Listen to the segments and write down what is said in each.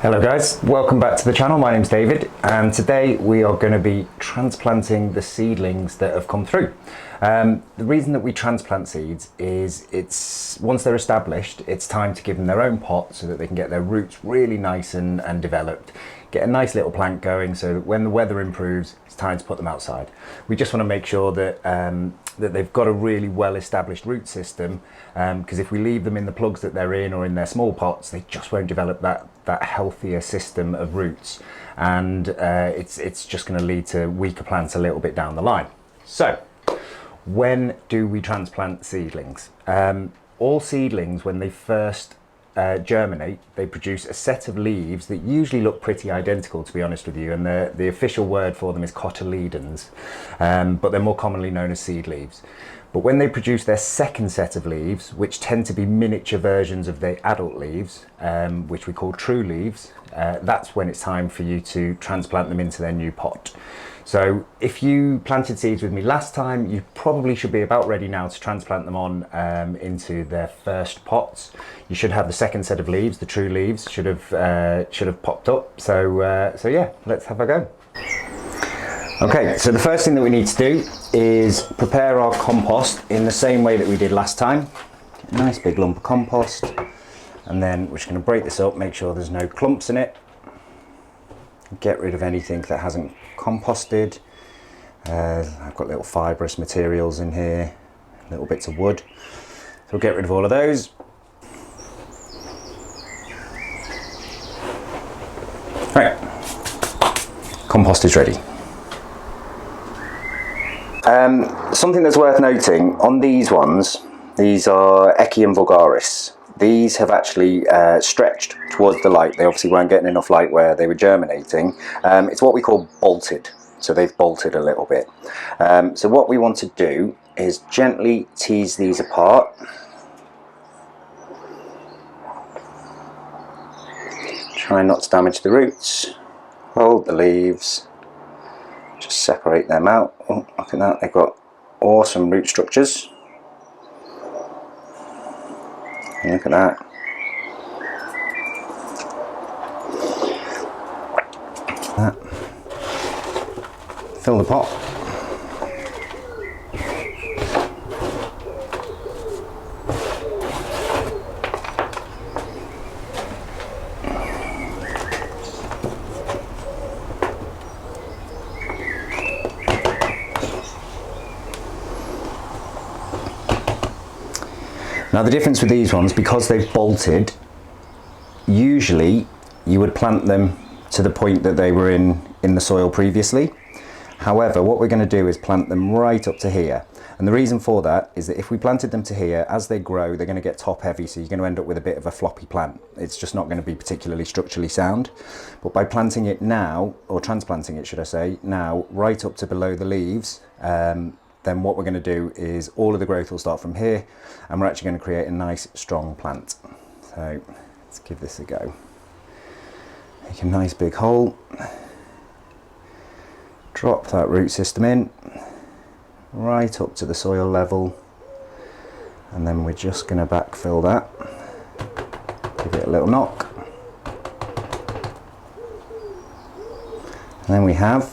Hello guys, welcome back to the channel. My name's David and today we are going to be transplanting the seedlings that have come through. The reason that we transplant seeds is once they're established, it's time to give them their own pot so that they can get their roots really nice and developed, get a nice little plant going so that when the weather improves, it's time to put them outside. We just want to make sure that that they've got a really well established root system, because if we leave them in the plugs that they're in or in their small pots, they just won't develop that healthier system of roots, and it's just going to lead to weaker plants a little bit down the line. So when do we transplant seedlings? All seedlings, when they first germinate, they produce a set of leaves that usually look pretty identical, to be honest with you, and the official word for them is cotyledons, but they're more commonly known as seed leaves. But when they produce their second set of leaves, which tend to be miniature versions of the adult leaves, which we call true leaves, that's when it's time for you to transplant them into their new pot. So if you planted seeds with me last time, you probably should be about ready now to transplant them on into their first pots. You should have the second set of leaves, the true leaves, should have popped up. So yeah, let's have a go. Okay, so the first thing that we need to do is prepare our compost in the same way that we did last time. Get a nice big lump of compost, and then we're just going to break this up, make sure there's no clumps in it. Get rid of anything that hasn't composted. I've got little fibrous materials in here, little bits of wood. So we'll get rid of all of those. Right, compost is ready. Something that's worth noting on these ones, these are Echium vulgaris. These have actually stretched towards the light. They obviously weren't getting enough light where they were germinating. It's what we call bolted, so they've bolted a little bit. So what we want to do is gently tease these apart. Try not to damage the roots. Hold the leaves. Just separate them out. Oh, look at that, they've got awesome root structures. Look at that. Fill the pot. Now the difference with these ones, because they've bolted, usually you would plant them to the point that they were in the soil previously. However, what we're going to do is plant them right up to here. And the reason for that is that if we planted them to here, as they grow, they're going to get top heavy, so you're going to end up with a bit of a floppy plant. It's just not going to be particularly structurally sound. But by planting it now, or transplanting it should I say, now right up to below the leaves, then what we're going to do is all of the growth will start from here, and we're actually going to create a nice strong plant. So let's give this a go. Make a nice big hole, drop that root system in right up to the soil level, and then we're just going to backfill that, give it a little knock, and then we have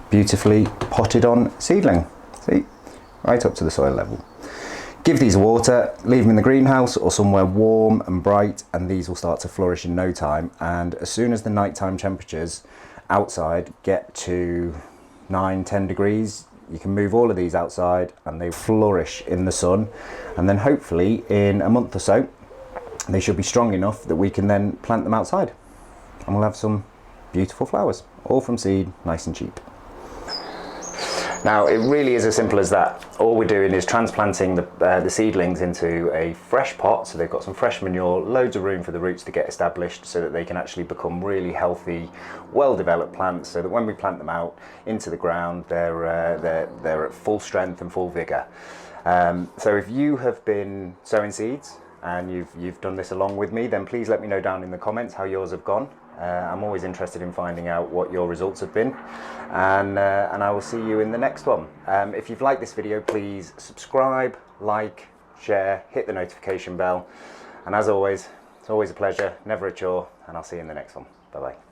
beautifully potted on seedling. See, right up to the soil level. Give these water, leave them in the greenhouse or somewhere warm and bright, and these will start to flourish in no time. And as soon as the nighttime temperatures outside get to 9-10 degrees, you can move all of these outside and they flourish in the sun. And then hopefully in a month or so, they should be strong enough that we can then plant them outside, and we'll have some beautiful flowers, all from seed, nice and cheap. Now it really is as simple as that. All we're doing is transplanting the seedlings into a fresh pot, so they've got some fresh manure, loads of room for the roots to get established so that they can actually become really healthy, well-developed plants, so that when we plant them out into the ground, they're at full strength and full vigour. So if you have been sowing seeds and you've done this along with me, then please let me know down in the comments how yours have gone. I'm always interested in finding out what your results have been, and I will see you in the next one. If you've liked this video, please subscribe, like, share, hit the notification bell, and as always, It's always a pleasure, never a chore, and I'll see you in the next one. Bye bye.